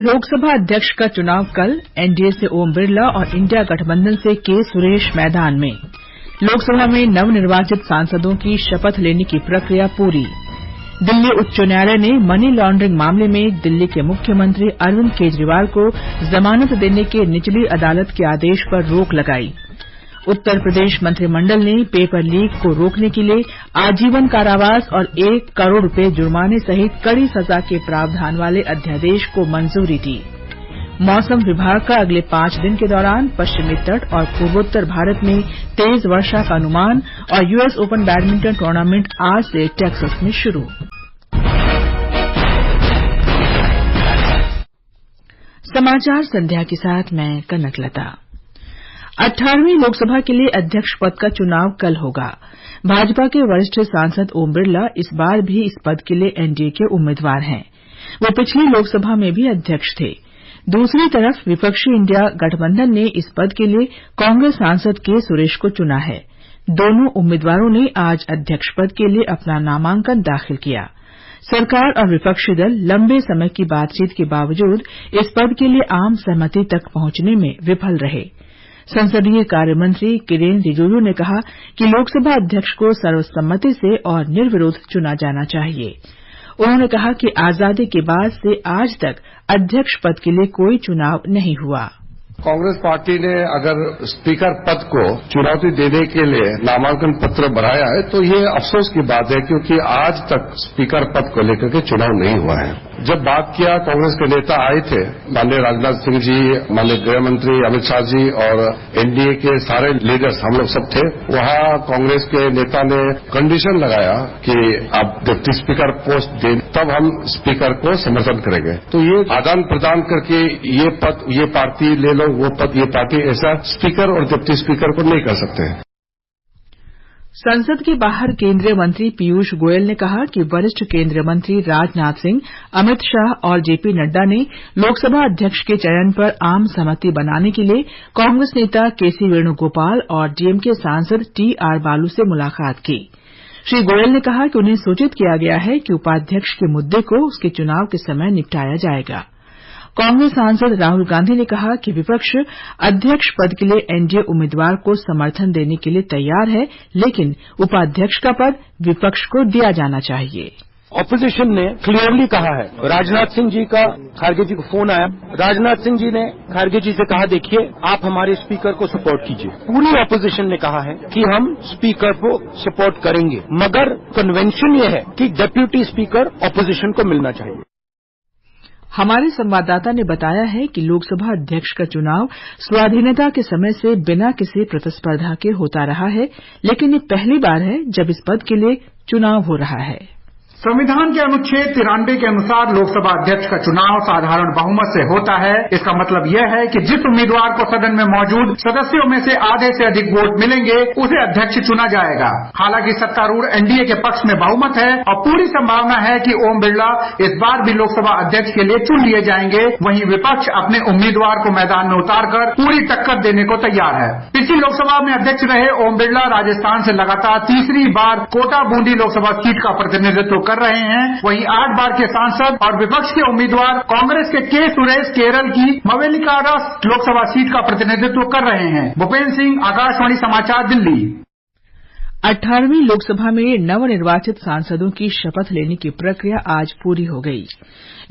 लोकसभा अध्यक्ष का चुनाव कल। एनडीए से ओम बिरला और इंडिया गठबंधन से के सुरेश मैदान में। लोकसभा में नवनिर्वाचित सांसदों की शपथ लेने की प्रक्रिया पूरी। दिल्ली उच्च न्यायालय ने मनी लॉन्ड्रिंग मामले में दिल्ली के मुख्यमंत्री अरविंद केजरीवाल को जमानत देने के निचली अदालत के आदेश पर रोक लगाई। उत्तर प्रदेश मंत्रिमंडल ने पेपर लीक को रोकने के लिए आजीवन कारावास और 1 करोड़ रुपए जुर्माने सहित कड़ी सजा के प्रावधान वाले अध्यादेश को मंजूरी दी। मौसम विभाग का अगले 5 दिन के दौरान पश्चिमी तट और पूर्वोत्तर भारत में तेज वर्षा का अनुमान। और यूएस ओपन बैडमिंटन टूर्नामेंट आज से टेक्सास में शुरू। समाचार संध्या के साथ मैं कनकलता। 18वीं लोकसभा के लिए अध्यक्ष पद का चुनाव कल होगा। भाजपा के वरिष्ठ सांसद ओम बिरला इस बार भी इस पद के लिए एनडीए के उम्मीदवार हैं। वो पिछली लोकसभा में भी अध्यक्ष थे। दूसरी तरफ विपक्षी इंडिया गठबंधन ने इस पद के लिए कांग्रेस सांसद के सुरेश को चुना है। दोनों उम्मीदवारों ने आज अध्यक्ष पद के लिए अपना नामांकन दाखिल किया। सरकार और विपक्षी दल लंबे समय की बातचीत के बावजूद इस पद के लिए आम सहमति तक पहुंचने में विफल रहे। संसदीय कार्य मंत्री किरेन रिजिजू ने कहा कि लोकसभा अध्यक्ष को सर्वसम्मति से और निर्विरोध चुना जाना चाहिए। उन्होंने कहा कि आजादी के बाद से आज तक अध्यक्ष पद के लिए कोई चुनाव नहीं हुआ। कांग्रेस पार्टी ने अगर स्पीकर पद को चुनौती देने के लिए नामांकन पत्र भराया है तो ये अफसोस की बात है, क्योंकि आज तक स्पीकर पद को लेकर के चुनाव नहीं हुआ है। जब बात किया, कांग्रेस के नेता आए थे, माननीय राजनाथ सिंह जी, माननीय गृह मंत्री अमित शाह जी और एनडीए के सारे लीडर्स, हम लोग सब थे वहां। कांग्रेस के नेता ने कंडीशन लगाया कि आप डिप्टी स्पीकर पोस्ट दें, तब हम स्पीकर को समर्थन करेंगे। तो ये आदान प्रदान करके ये पद ये पार्टी ले लो, वो पद ये पार्टी, ऐसा स्पीकर और डिप्टी स्पीकर को नहीं कर सकते हैं। संसद के बाहर केंद्रीय मंत्री पीयूष गोयल ने कहा कि वरिष्ठ केंद्रीय मंत्री राजनाथ सिंह, अमित शाह और जेपी नड्डा ने लोकसभा अध्यक्ष के चयन पर आम सहमति बनाने के लिए कांग्रेस नेता केसी वेणुगोपाल और डीएमके सांसद टीआर बालू से मुलाकात की। श्री गोयल ने कहा कि उन्हें सूचित किया गया है कि उपाध्यक्ष के मुद्दे को उसके चुनाव के समय निपटाया जाएगा। कांग्रेस सांसद राहुल गांधी ने कहा कि विपक्ष अध्यक्ष पद के लिए एनडीए उम्मीदवार को समर्थन देने के लिए तैयार है, लेकिन उपाध्यक्ष का पद विपक्ष को दिया जाना चाहिए। ऑपोजिशन ने क्लियरली कहा है। राजनाथ सिंह जी का खारगे जी को फोन आया। राजनाथ सिंह जी ने खारगे जी से कहा, देखिए आप हमारे स्पीकर को सपोर्ट कीजिए। पूरी ऑपोजिशन ने कहा है कि हम स्पीकर को सपोर्ट करेंगे, मगर कन्वेंशन ये है कि डिप्यूटी स्पीकर ऑपोजिशन को मिलना चाहिए। हमारे संवाददाता ने बताया है कि लोकसभा अध्यक्ष का चुनाव स्वाधीनता के समय से बिना किसी प्रतिस्पर्धा के होता रहा है, लेकिन ये पहली बार है जब इस पद के लिए चुनाव हो रहा है। संविधान के अनुच्छेद 93 के अनुसार लोकसभा अध्यक्ष का चुनाव साधारण बहुमत से होता है। इसका मतलब यह है कि जिस उम्मीदवार को सदन में मौजूद सदस्यों में से आधे से अधिक वोट मिलेंगे उसे अध्यक्ष चुना जाएगा। हालांकि सत्तारूढ़ एनडीए के पक्ष में बहुमत है और पूरी संभावना है कि ओम बिरला इस बार भी लोकसभा अध्यक्ष के लिए चुन लिए जाएंगे। वहीं विपक्ष अपने उम्मीदवार को मैदान में उतारकर पूरी टक्कर देने को तैयार है। पिछली लोकसभा में अध्यक्ष रहे ओम बिरला राजस्थान से लगातार तीसरी बार कोटा बूंदी लोकसभा सीट का प्रतिनिधित्व कर रहे हैं। वहीं 8 बार के सांसद और विपक्ष के उम्मीदवार कांग्रेस के सुरेश केरल की मवेलिकारा लोकसभा सीट का प्रतिनिधित्व कर रहे हैं। भूपेंद्र सिंह, आकाशवाणी समाचार, दिल्ली। 18वीं लोकसभा में नवनिर्वाचित सांसदों की शपथ लेने की प्रक्रिया आज पूरी हो गई।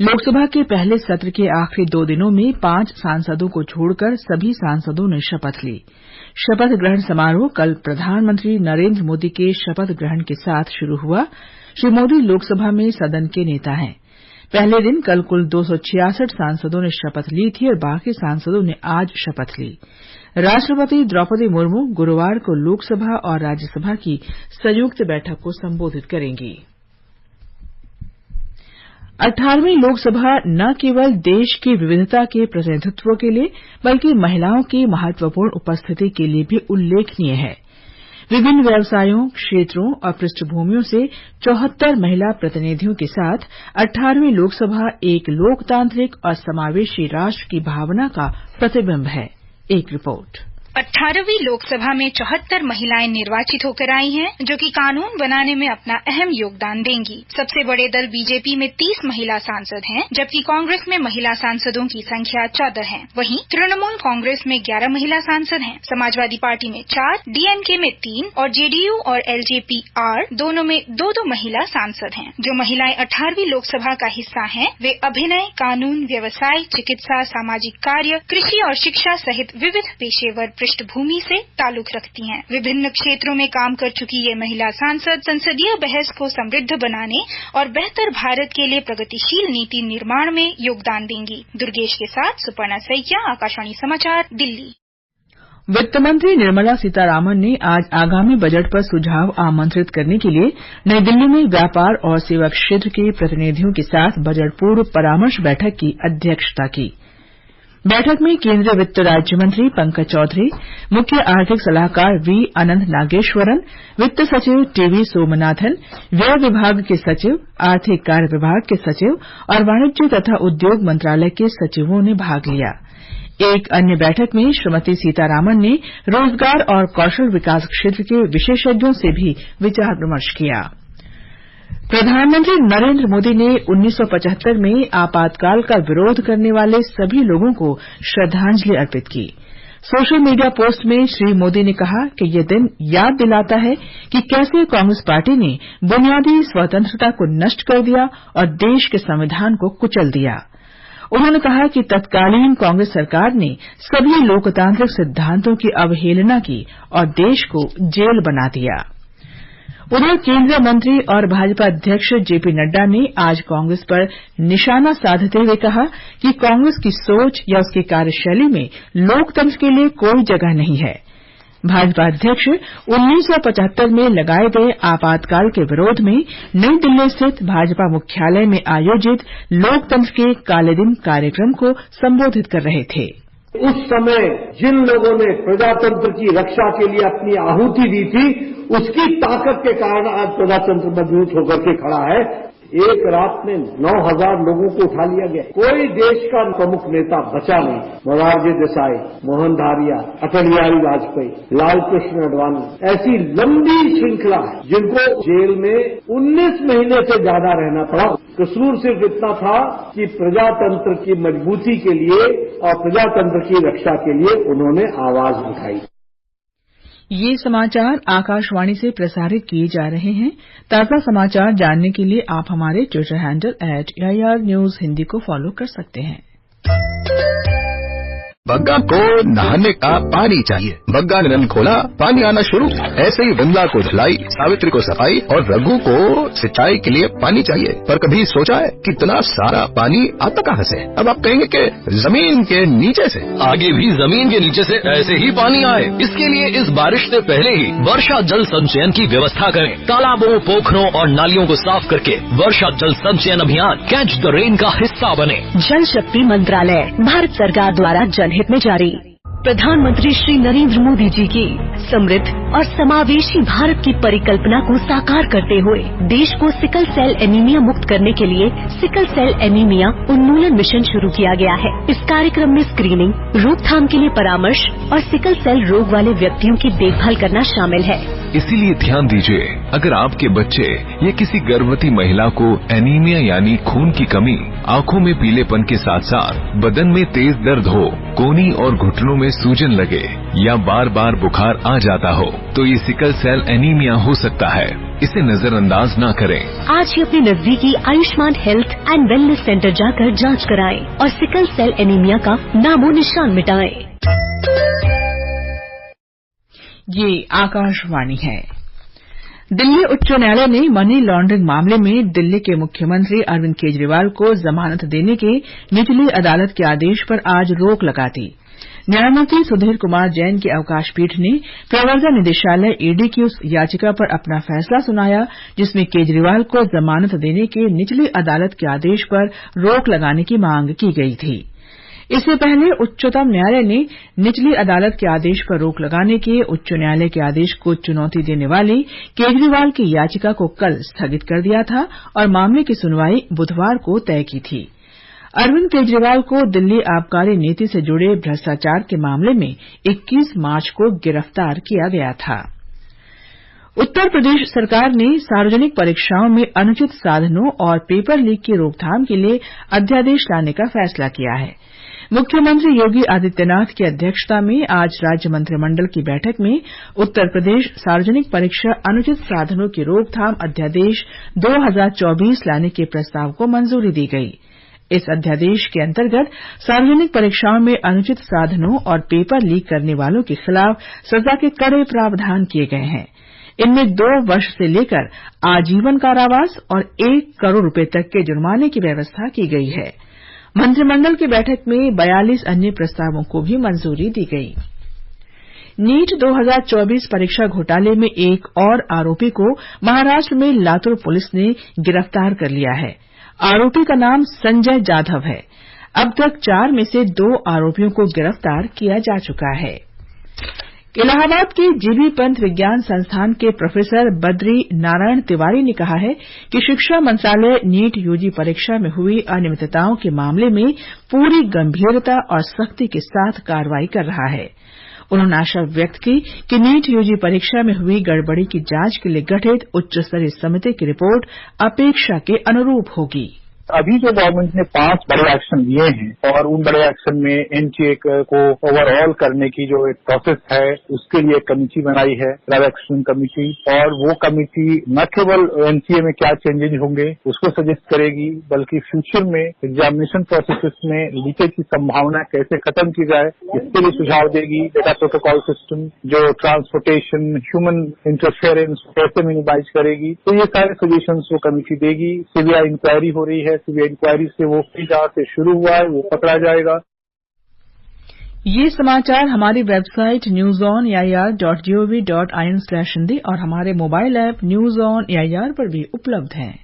लोकसभा के पहले सत्र के आखिरी 2 दिनों में 5 सांसदों को छोड़कर सभी सांसदों ने शपथ ली। शपथ ग्रहण समारोह कल प्रधानमंत्री नरेंद्र मोदी के शपथ ग्रहण के साथ शुरू हुआ। श्री मोदी लोकसभा में सदन के नेता हैं। पहले दिन कल कुल 266 सांसदों ने शपथ ली थी और बाकी सांसदों ने आज शपथ ली। राष्ट्रपति द्रौपदी मुर्मू गुरुवार को लोकसभा और राज्यसभा की संयुक्त बैठक को संबोधित करेंगी। 18वीं लोकसभा न केवल देश की विविधता के प्रतिनिधित्व के लिए बल्कि महिलाओं की महत्वपूर्ण उपस्थिति के लिए भी उल्लेखनीय है। विभिन्न व्यवसायों, क्षेत्रों और पृष्ठभूमियों से 74 महिला प्रतिनिधियों के साथ 18वीं लोकसभा एक लोकतांत्रिक और समावेशी राष्ट्र की भावना का प्रतिबिंब है। एक रिपोर्ट। 18वीं लोकसभा में 74 महिलाएं निर्वाचित होकर आई हैं, जो कि कानून बनाने में अपना अहम योगदान देंगी। सबसे बड़े दल बीजेपी में 30 महिला सांसद हैं, जबकि कांग्रेस में महिला सांसदों की संख्या 14 है। वहीं तृणमूल कांग्रेस में 11 महिला सांसद हैं, समाजवादी पार्टी में 4, डीएमके में 3 और जेडीयू और एलजेपी-आर दोनों में 2-2 महिला सांसद हैं। जो महिलाएं 18वीं लोकसभा का हिस्सा हैं, वे अभिनय, कानून, व्यवसाय, चिकित्सा, सामाजिक कार्य, कृषि और शिक्षा सहित विविध पेशेवर पृष्ठभूमि से ताल्लुक रखती हैं। विभिन्न क्षेत्रों में काम कर चुकी ये महिला सांसद संसदीय बहस को समृद्ध बनाने और बेहतर भारत के लिए प्रगतिशील नीति निर्माण में योगदान देंगी। दुर्गेश के साथ सुपर्णा सैकिया, आकाशवाणी समाचार, दिल्ली। वित्त मंत्री निर्मला सीतारामन ने आज आगामी बजट पर सुझाव आमंत्रित करने के लिए नई दिल्ली में व्यापार और सेवा क्षेत्र के प्रतिनिधियों के साथ बजट पूर्व परामर्श बैठक की अध्यक्षता की। बैठक में केंद्रीय वित्त राज्य मंत्री पंकज चौधरी, मुख्य आर्थिक सलाहकार वी अनंत नागेश्वरन, वित्त सचिव टीवी सोमनाथन, व्यय विभाग के सचिव, आर्थिक कार्य विभाग के सचिव और वाणिज्य तथा उद्योग मंत्रालय के सचिवों ने भाग लिया। एक अन्य बैठक में श्रीमती सीतारामन ने रोजगार और कौशल विकास क्षेत्र के विशेषज्ञों से भी विचार विमर्श किया। प्रधानमंत्री नरेंद्र मोदी ने 1975 में आपातकाल का विरोध करने वाले सभी लोगों को श्रद्धांजलि अर्पित की। सोशल मीडिया पोस्ट में श्री मोदी ने कहा कि यह दिन याद दिलाता है कि कैसे कांग्रेस पार्टी ने बुनियादी स्वतंत्रता को नष्ट कर दिया और देश के संविधान को कुचल दिया। उन्होंने कहा कि तत्कालीन कांग्रेस सरकार ने सभी लोकतांत्रिक सिद्धांतों की अवहेलना की और देश को जेल बना दिया। उधर केंद्रीय मंत्री और भाजपा अध्यक्ष जेपी नड्डा ने आज कांग्रेस पर निशाना साधते हुए कहा कि कांग्रेस की सोच या उसकी कार्यशैली में लोकतंत्र के लिए कोई जगह नहीं है। भाजपा अध्यक्ष 1975 में लगाए गए आपातकाल के विरोध में नई दिल्ली स्थित भाजपा मुख्यालय में आयोजित लोकतंत्र के काले दिन कार्यक्रम को संबोधित कर रहे थे। उस समय जिन लोगों ने प्रजातंत्र की रक्षा के लिए अपनी आहुति दी थी, उसकी ताकत के कारण आज प्रजातंत्र मजबूत होकर के खड़ा है। एक रात में 9,000 लोगों को उठा लिया गया। कोई देश का प्रमुख नेता बचा नहीं। मोरारजी देसाई, मोहन धारिया, अटल बिहारी वाजपेयी, लाल कृष्ण आडवाणी, ऐसी लंबी श्रृंखला है जिनको जेल में 19 महीने से ज्यादा रहना पड़ा। कसूर सिर्फ इतना था कि प्रजातंत्र की मजबूती के लिए और प्रजातंत्र की रक्षा के लिए उन्होंने आवाज उठाई। ये समाचार आकाशवाणी से प्रसारित किए जा रहे हैं। ताजा समाचार जानने के लिए आप हमारे Twitter handle @AIR News Hindi को फॉलो कर सकते हैं। बग्गा को नहाने का पानी चाहिए। बग्गा ने नल खोला, पानी आना शुरू। ऐसे ही विमला को धुलाई, सावित्री को सफाई और रघु को सिंचाई के लिए पानी चाहिए। पर कभी सोचा है कितना सारा पानी आता कहाँ से? अब आप कहेंगे कि जमीन के नीचे से। आगे भी जमीन के नीचे से ऐसे ही पानी आए, इसके लिए इस बारिश से पहले ही वर्षा जल संचयन की व्यवस्था करें। तालाबों, पोखरों और नालियों को साफ करके वर्षा जल संचयन अभियान कैच द रेन का हिस्सा बने। जल शक्ति मंत्रालय, भारत सरकार द्वारा जनहित में जारी। प्रधानमंत्री श्री नरेंद्र मोदी जी की समृद्ध और समावेशी भारत की परिकल्पना को साकार करते हुए देश को सिकल सेल एनीमिया मुक्त करने के लिए सिकल सेल एनीमिया उन्मूलन मिशन शुरू किया गया है। इस कार्यक्रम में स्क्रीनिंग, रोकथाम के लिए परामर्श और सिकल सेल रोग वाले व्यक्तियों की देखभाल करना शामिल है। इसीलिए ध्यान दीजिए, अगर आपके बच्चे या किसी गर्भवती महिला को एनीमिया यानी खून की कमी, आंखों में पीलेपन के साथ साथ बदन में तेज दर्द हो, कोहनी और घुटनों में सूजन लगे या बार बार बुखार आ जाता हो, तो ये सिकल सेल एनीमिया हो सकता है। इसे नजरअंदाज न करें। आज ही अपने नजदीकी Ayushman health and wellness centre जाकर जांच कराएं और सिकल सेल एनीमिया का नामो निशान मिटाएं। ये आकाशवाणी है। दिल्ली उच्च न्यायालय ने मनी लॉन्ड्रिंग मामले में दिल्ली के मुख्यमंत्री अरविंद केजरीवाल को जमानत देने के निचली अदालत के आदेश पर आज रोक लगा दी। न्यायमूर्ति सुधीर कुमार जैन की अवकाश पीठ ने प्रवर्तन निदेशालय ईडी की उस याचिका पर अपना फैसला सुनाया जिसमें केजरीवाल को जमानत देने के निचली अदालत के आदेश पर रोक लगाने की मांग की गई थी। इससे पहले उच्चतम न्यायालय ने निचली अदालत के आदेश पर रोक लगाने के उच्च न्यायालय के आदेश को चुनौती देने वाली केजरीवाल की याचिका को कल स्थगित कर दिया था और मामले की सुनवाई बुधवार को तय की थी। अरविंद केजरीवाल को दिल्ली आबकारी नीति से जुड़े भ्रष्टाचार के मामले में 21 मार्च को गिरफ्तार किया गया था। उत्तर प्रदेश सरकार ने सार्वजनिक परीक्षाओं में अनुचित साधनों और पेपर लीक की रोकथाम के लिए अध्यादेश लाने का फैसला किया है। मुख्यमंत्री योगी आदित्यनाथ की अध्यक्षता में आज राज्य मंत्रिमंडल की बैठक में उत्तर प्रदेश सार्वजनिक परीक्षा अनुचित साधनों की रोकथाम अध्यादेश 2024 लाने के प्रस्ताव को मंजूरी दी गई। इस अध्यादेश के अंतर्गत सार्वजनिक परीक्षाओं में अनुचित साधनों और पेपर लीक करने वालों के खिलाफ सजा के कड़े प्रावधान किए गए हैं। इनमें 2 वर्ष से लेकर आजीवन कारावास और 1 करोड़ रुपए तक के जुर्माने की व्यवस्था की गई है। मंत्रिमंडल की बैठक में 42 अन्य प्रस्तावों को भी मंजूरी दी गई। नीट 2024 परीक्षा घोटाले में एक और आरोपी को महाराष्ट्र में लातूर पुलिस ने गिरफ्तार कर लिया है। आरोपी का नाम संजय जाधव है। अब तक 4 में से 2 आरोपियों को गिरफ्तार किया जा चुका है। इलाहाबाद के जीबी पंत विज्ञान संस्थान के प्रोफेसर बद्री नारायण तिवारी ने कहा है कि शिक्षा मंत्रालय नीट यूजी परीक्षा में हुई अनियमितताओं के मामले में पूरी गंभीरता और सख्ती के साथ कार्रवाई कर रहा है। उन्होंने आशा व्यक्त की कि नीट यूजी परीक्षा में हुई गड़बड़ी की जांच के लिए गठित उच्च स्तरीय समिति की रिपोर्ट अपेक्षा के अनुरूप होगी। अभी जो गवर्नमेंट ने 5 बड़े एक्शन लिए हैं और उन बड़े एक्शन में एनटीए को ओवरऑल करने की जो एक प्रोसेस है उसके लिए एक कमेटी बनाई है, ड्राइव एक्शन कमेटी, और वो कमेटी न केवल एनटीए में क्या चेंजेज होंगे उसको सजेस्ट करेगी बल्कि फ्यूचर में एग्जामिनेशन प्रोसेसेस में लीकेज की संभावना कैसे खत्म की जाए इसके लिए सुझाव देगी। डेटा प्रोटोकॉल सिस्टम, जो ट्रांसपोर्टेशन, ह्यूमन इंटरफेरेंस कैसे मिनिमाइज करेगी, तो ये सारे सजेशंस वो कमेटी देगी। सीबीआई इंक्वायरी हो रही है, सीबीआई इंक्वायरी से वो जहां से शुरू हुआ है वो पकड़ा जाएगा। ये समाचार हमारी वेबसाइट newsonair.gov.in/हिंदी और हमारे mobile app news on AIR पर भी उपलब्ध हैं।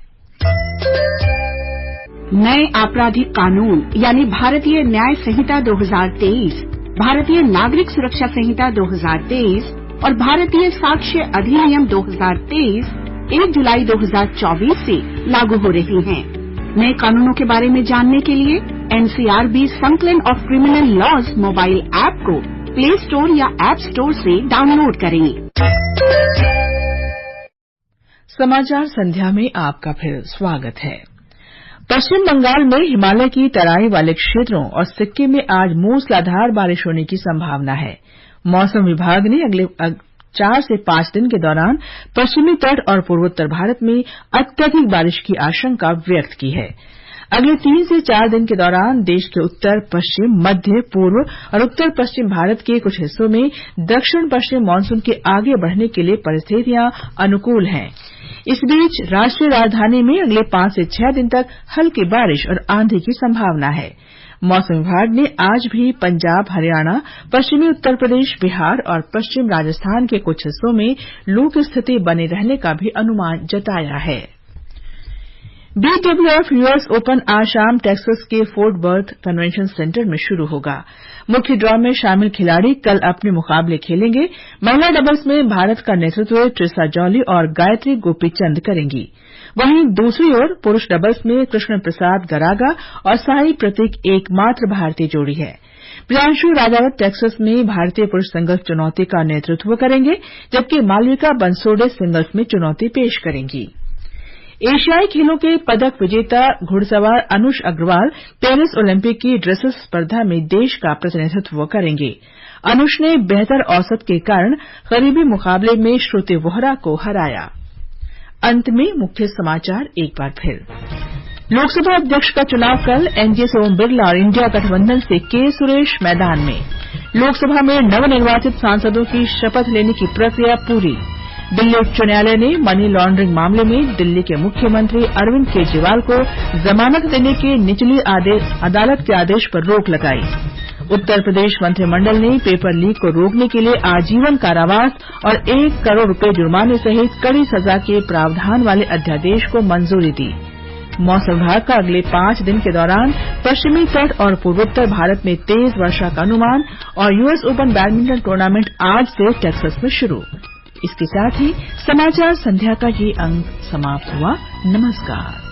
नए आपराधिक कानून यानी भारतीय न्याय संहिता 2023, भारतीय नागरिक सुरक्षा संहिता 2023 और भारतीय साक्ष्य अधिनियम 2023 1 जुलाई 2024 से लागू हो रही हैं। नए कानूनों के बारे में जानने के लिए एनसीआरबी संकलन of criminal laws mobile app को प्ले स्टोर या ऐप स्टोर से डाउनलोड करें। समाचार संध्या में आपका फिर स्वागत है। पश्चिम बंगाल में हिमालय की तराई वाले क्षेत्रों और सिक्किम में आज मूसलाधार बारिश होने की संभावना है। मौसम विभाग ने अगले 4 से 5 दिन के दौरान पश्चिमी तट और पूर्वोत्तर भारत में अत्यधिक बारिश की आशंका व्यक्त की है। अगले 3 से 4 दिन के दौरान देश के उत्तर पश्चिम, मध्य, पूर्व और उत्तर पश्चिम भारत के कुछ हिस्सों में दक्षिण पश्चिम मानसून के आगे बढ़ने के लिए परिस्थितियां अनुकूल हैं। इस बीच राष्ट्रीय राजधानी में अगले 5 से 6 दिन तक हल्की बारिश और आंधी की संभावना है। मौसम विभाग ने आज भी पंजाब, हरियाणा, पश्चिमी उत्तर प्रदेश, बिहार और पश्चिम राजस्थान के कुछ हिस्सों में लू की स्थिति बने रहने का भी अनुमान जताया है। बीडब्ल्यूएफ यूएस ओपन आज शाम टेक्सास के फोर्ट वर्थ कन्वेंशन सेंटर में शुरू होगा। मुख्य ड्रॉ में शामिल खिलाड़ी कल अपने मुकाबले खेलेंगे। महिला डबल्स में भारत का नेतृत्व ट्रिसा जॉली और गायत्री गोपीचंद करेंगी। वहीं दूसरी ओर पुरुष डबल्स में कृष्ण प्रसाद गरागा और साई प्रतीक एकमात्र भारतीय जोड़ी है। प्रियांशु राजावत टेक्सास में भारतीय पुरुष सिंगल्स चुनौती का नेतृत्व करेंगे, जबकि मालविका बंसोडे सिंगल्स में चुनौती पेश करेंगी। एशियाई खेलों के पदक विजेता घुड़सवार अनुष अग्रवाल पेरिस ओलंपिक की ड्रेसेस स्पर्धा में देश का प्रतिनिधित्व करेंगे। अनुष ने बेहतर औसत के कारण करीबी मुकाबले में श्रुति वोहरा को हराया। अंत में मुख्य समाचार एक बार फिर। लोकसभा अध्यक्ष का चुनाव कल। एनडीए से ओम बिरला और इंडिया गठबंधन से के सुरेश मैदान में। लोकसभा में नवनिर्वाचित सांसदों की शपथ लेने की प्रक्रिया पूरी। दिल्ली उच्च न्यायालय ने मनी लॉन्ड्रिंग मामले में दिल्ली के मुख्यमंत्री अरविंद केजरीवाल को जमानत देने के निचली अदालत के आदेश पर रोक लगाई। उत्तर प्रदेश मंत्रिमंडल ने पेपर लीक को रोकने के लिए आजीवन कारावास और 1 करोड़ रुपए जुर्माने सहित कड़ी सजा के प्रावधान वाले अध्यादेश को मंजूरी दी। मौसम विभाग का अगले 5 दिन के दौरान पश्चिमी तट और पूर्वोत्तर भारत में तेज वर्षा का अनुमान। और यूएस ओपन बैडमिंटन टूर्नामेंट आज से टेक्सास में शुरू। इसके साथ ही समाचार संध्या का ये अंक समाप्त हुआ। नमस्कार।